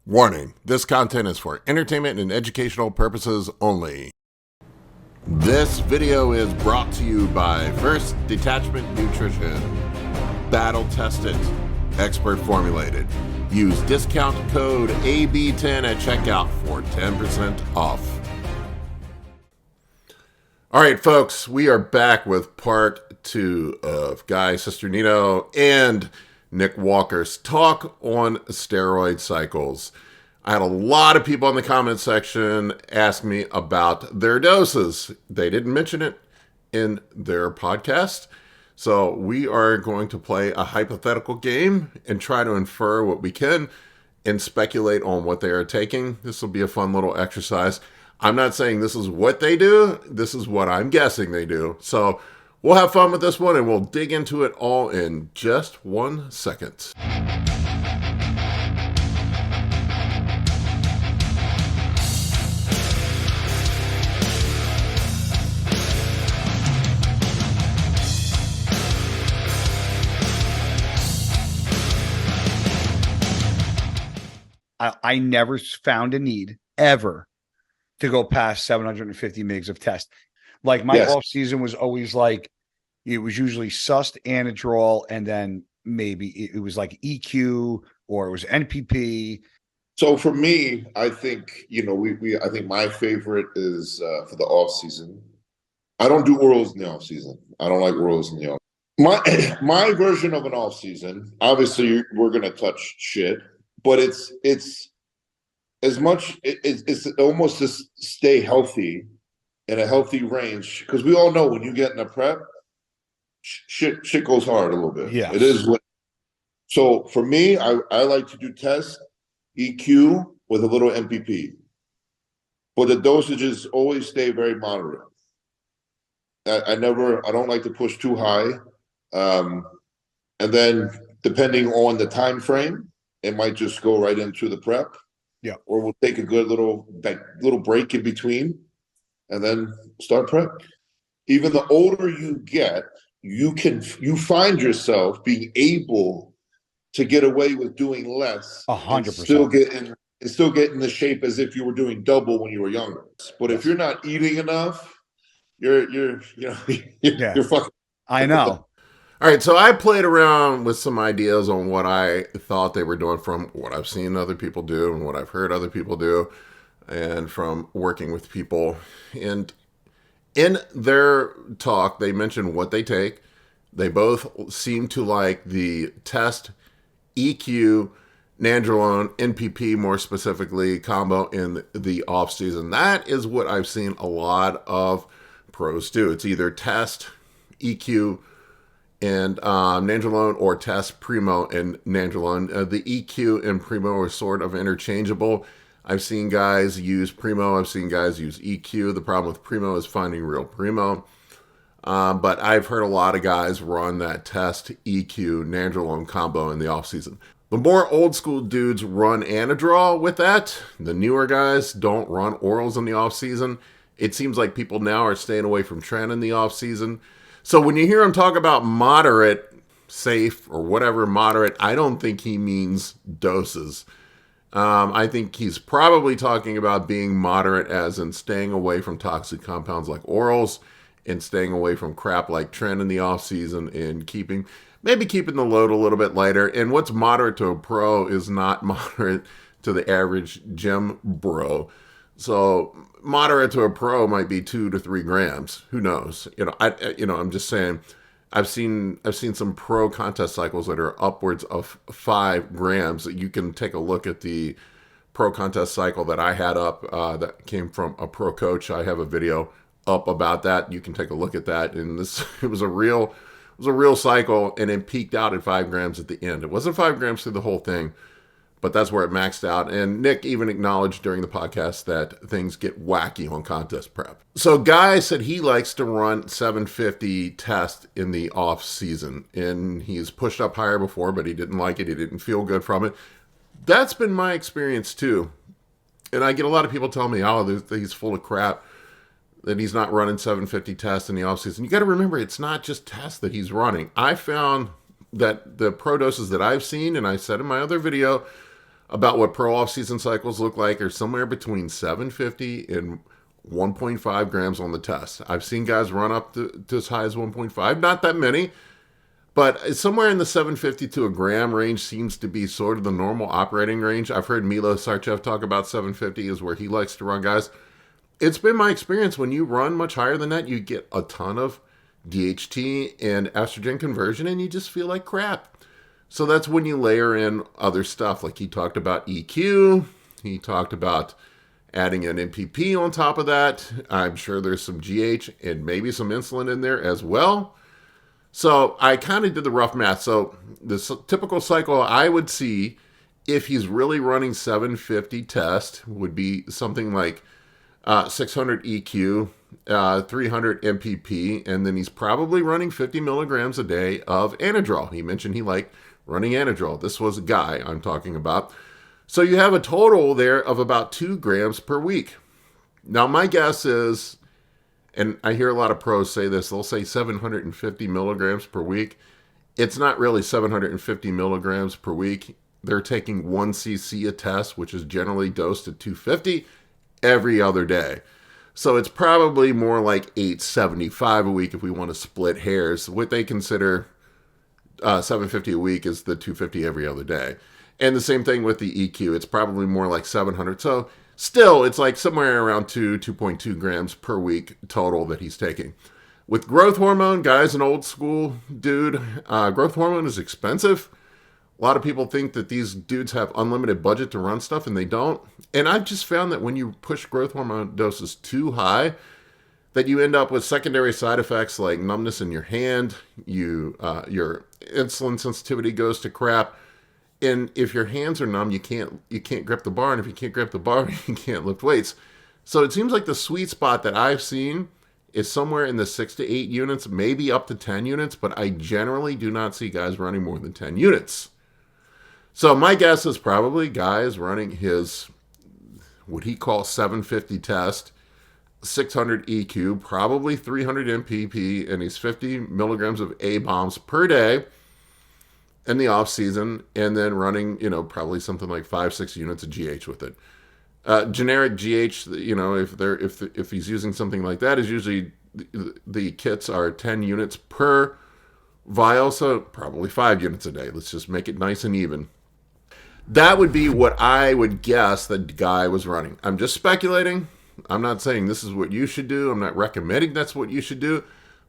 Warning, this content is for entertainment and educational purposes only. This video is brought to you by First Detachment Nutrition. Battle tested, expert formulated. Use discount code AB10 at checkout for 10% off. All right, folks, we are back with part 2 of Guy Cisternino and Nick Walker's talk on steroid cycles. I had a lot of people in the comment section ask me about their doses. They didn't mention it in their podcast. So we are going to play a hypothetical game and try to infer what we can and speculate on what they are taking. This will be a fun little exercise. I'm not saying this is what they do. This is what I'm guessing they do. So we'll have fun with this one, and we'll dig into it all in just 1 second. I never found a need ever to go past 750 mgs of test. Like my off season was always like, it was usually sussed anadrol, and then maybe it was like EQ or it was NPP. So for me, I think, I think my favorite is for the off season. I don't do orals in the off season. I don't like orals in the off. My version of an off season, obviously we're going to touch shit, but it's as much, it's almost to stay healthy in a healthy range. Because we all know when you get in a prep, shit goes hard a little bit. Yeah, it is. So for me, I like to do test EQ with a little MPP, but the dosages always stay very moderate. I don't like to push too high, and then depending on the time frame, it might just go right into the prep. Yeah, or we'll take a good little break in between, and then start prep. Even the older you get, you find yourself being able to get away with doing less. 100%. Still get in the shape as if you were doing double when you were younger. But if you're not eating enough, you're fucking. I know. All right, so I played around with some ideas on what I thought they were doing from what I've seen other people do and what I've heard other people do, and from working with people. And in their talk, they mentioned what they take. They both seem to like the test, EQ, nandrolone, NPP more specifically, combo in the off season. That is what I've seen a lot of pros do. It's either test, EQ, and nandrolone, or test, primo, and nandrolone. The EQ and primo are sort of interchangeable. I've seen guys use primo. I've seen guys use EQ. The problem with primo is finding real primo. But I've heard a lot of guys run that test, EQ, nandrolone combo in the offseason. The more old school dudes run anadrol with that. The newer guys don't run orals in the offseason. It seems like people now are staying away from tren in the offseason. So when you hear him talk about moderate, safe, or whatever moderate, I don't think he means doses. I think he's probably talking about being moderate as in staying away from toxic compounds like orals and staying away from crap like tren in the off season, and maybe keeping the load a little bit lighter. And what's moderate to a pro is not moderate to the average gym bro. So moderate to a pro might be 2 to 3 grams. Who knows? I'm just saying. I've seen some pro contest cycles that are upwards of 5 grams. You can take a look at the pro contest cycle that I had up that came from a pro coach. I have a video up about that. You can take a look at that. And it was a real cycle, and it peaked out at 5 grams at the end. It wasn't 5 grams through the whole thing, but that's where it maxed out. And Nick even acknowledged during the podcast that things get wacky on contest prep. So Guy said he likes to run 750 test in the off season, and he's pushed up higher before, but he didn't like it. He didn't feel good from it. That's been my experience too. And I get a lot of people tell me, he's full of crap, that he's not running 750 tests in the off season. You got to remember, it's not just tests that he's running. I found that the pro doses that I've seen, and I said in my other video, about what pro off-season cycles look like are somewhere between 750 and 1.5 grams on the test. I've seen guys run up to as high as 1.5, not that many, but somewhere in the 750 to a gram range seems to be sort of the normal operating range. I've heard Milo Sarchev talk about 750 is where he likes to run guys. It's been my experience when you run much higher than that, you get a ton of DHT and estrogen conversion and you just feel like crap. So that's when you layer in other stuff. Like he talked about EQ. He talked about adding an MPP on top of that. I'm sure there's some GH and maybe some insulin in there as well. So I kind of did the rough math. So the typical cycle I would see if he's really running 750 test would be something like 600 EQ, 300 MPP, and then he's probably running 50 milligrams a day of Anadrol. He mentioned he liked running Anadrol. This was a guy I'm talking about. So you have a total there of about 2 grams per week. Now my guess is, and I hear a lot of pros say this, they'll say 750 milligrams per week. It's not really 750 milligrams per week. They're taking 1 cc a test, which is generally dosed at 250 every other day. So it's probably more like 875 a week if we want to split hairs. What they consider 750 a week is the 250 every other day. And the same thing with the EQ. It's probably more like 700. So still, it's like somewhere around 2.2 grams per week total that he's taking. With growth hormone, guys, an old school dude, growth hormone is expensive. A lot of people think that these dudes have unlimited budget to run stuff, and they don't. And I've just found that when you push growth hormone doses too high, that you end up with secondary side effects like numbness in your hand, your insulin sensitivity goes to crap, and if your hands are numb, you can't grip the bar, and if you can't grip the bar, you can't lift weights. So it seems like the sweet spot that I've seen is somewhere in the 6 to 8 units, maybe up to 10 units, but I generally do not see guys running more than 10 units. So my guess is probably guys running his, what he calls 750 test, 600 EQ, probably 300 MPP, and he's 50 milligrams of A-bombs per day in the off season, and then running, probably something like 5-6 units of GH with it. Generic GH, if he's using something like that, is usually the kits are 10 units per vial, so probably 5 units a day. Let's just make it nice and even. That would be what I would guess the guy was running. I'm just speculating. I'm not saying this is what you should do. I'm not recommending that's what you should do.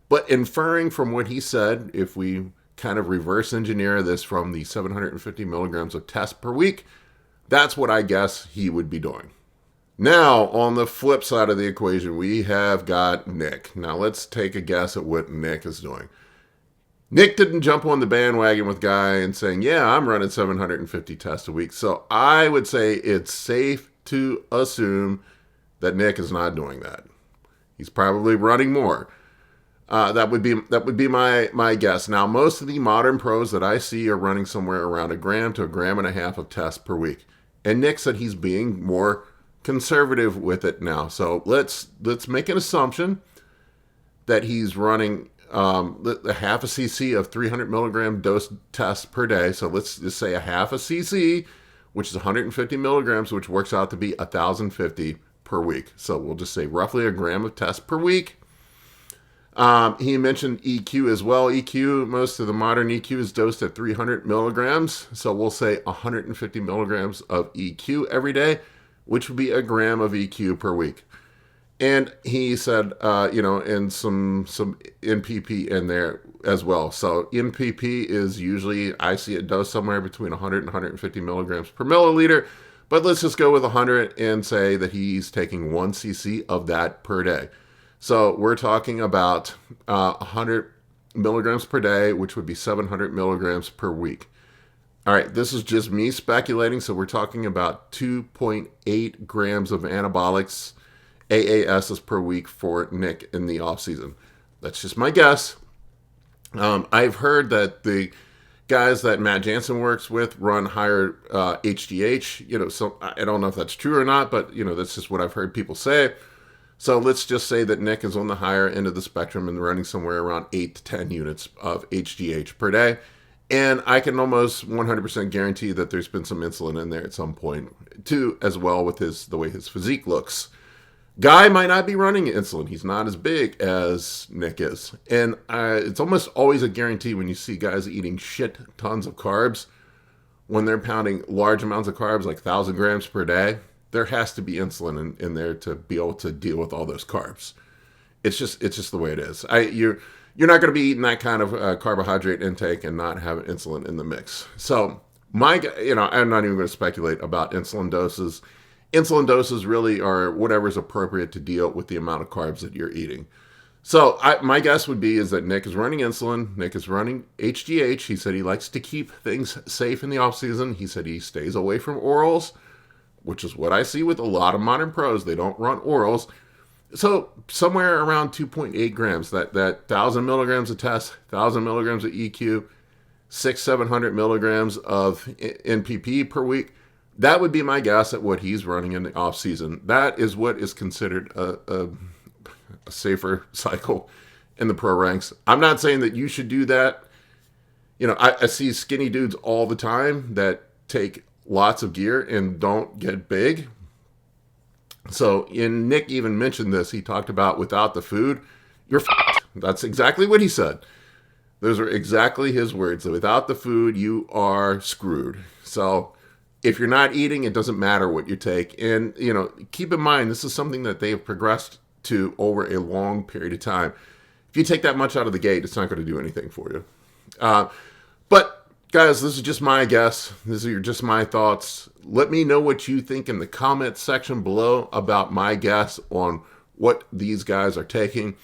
But inferring from what he said, if we kind of reverse engineer this from the 750 milligrams of test per week, that's what I guess he would be doing. Now, on the flip side of the equation, we have got Nick. Now, let's take a guess at what Nick is doing. Nick didn't jump on the bandwagon with Guy and saying, yeah, I'm running 750 tests a week. So I would say it's safe to assume that Nick is not doing that. He's probably running more. That would be my guess. Now, most of the modern pros that I see are running somewhere around 1 gram to 1.5 grams of tests per week. And Nick said he's being more conservative with it now. So let's make an assumption that he's running a half a cc of 300 milligram dose tests per day. So let's just say a half a cc, which is 150 milligrams, which works out to be 1,050 per week. So we'll just say roughly 1 gram of tests per week. He mentioned EQ as well. EQ, most of the modern EQ is dosed at 300 milligrams. So we'll say 150 milligrams of EQ every day, which would be 1 gram of EQ per week. And he said, and some MPP in there as well. So MPP is usually, I see it dosed somewhere between 100 and 150 milligrams per milliliter. But let's just go with 100 and say that he's taking 1 cc of that per day. So we're talking about 100 milligrams per day, which would be 700 milligrams per week. All right, this is just me speculating. So we're talking about 2.8 grams of anabolics, AASs per week for Nick in the off season. That's just my guess. I've heard that the guys that Matt Jansen works with run higher HGH. So I don't know if that's true or not, but that's just what I've heard people say. So let's just say that Nick is on the higher end of the spectrum and running somewhere around 8 to 10 units of HGH per day. And I can almost 100% guarantee that there's been some insulin in there at some point too, as well with the way his physique looks. Guy might not be running insulin. He's not as big as Nick is. And it's almost always a guarantee when you see guys eating shit tons of carbs, when they're pounding large amounts of carbs, like 1,000 grams per day, there has to be insulin in there to be able to deal with all those carbs. It's just the way it is. You're not going to be eating that kind of carbohydrate intake and not have insulin in the mix. So I'm not even going to speculate about insulin doses. Insulin doses really are whatever's appropriate to deal with the amount of carbs that you're eating. So my guess would be is that Nick is running insulin. Nick is running HGH. He said he likes to keep things safe in the off season. He said he stays away from orals, which is what I see with a lot of modern pros. They don't run orals. So somewhere around 2.8 grams, that 1,000 milligrams of test, 1,000 milligrams of EQ, 700 milligrams of NPP per week. That would be my guess at what he's running in the off season. That is what is considered a safer cycle in the pro ranks. I'm not saying that you should do that. I see skinny dudes all the time that take lots of gear and don't get big. So, and Nick even mentioned this. He talked about without the food, you're f***ed. That's exactly what he said. Those are exactly his words. Without the food, you are screwed. So, if you're not eating, it doesn't matter what you take. And, keep in mind, this is something that they have progressed to over a long period of time. If you take that much out of the gate, it's not going to do anything for you. But guys, this is just my guess. These are just my thoughts. Let me know what you think in the comment section below about my guess on what these guys are taking.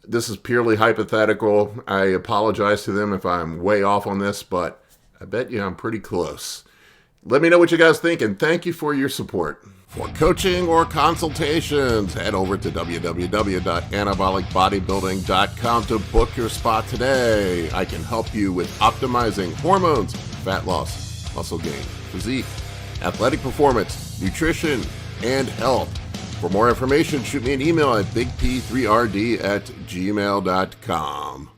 This is purely hypothetical. I apologize to them if I'm way off on this, but I bet you I'm pretty close. Let me know what you guys think, and thank you for your support. For coaching or consultations, head over to www.anabolicbodybuilding.com to book your spot today. I can help you with optimizing hormones, fat loss, muscle gain, physique, athletic performance, nutrition, and health. For more information, shoot me an email at bigp3rd@gmail.com.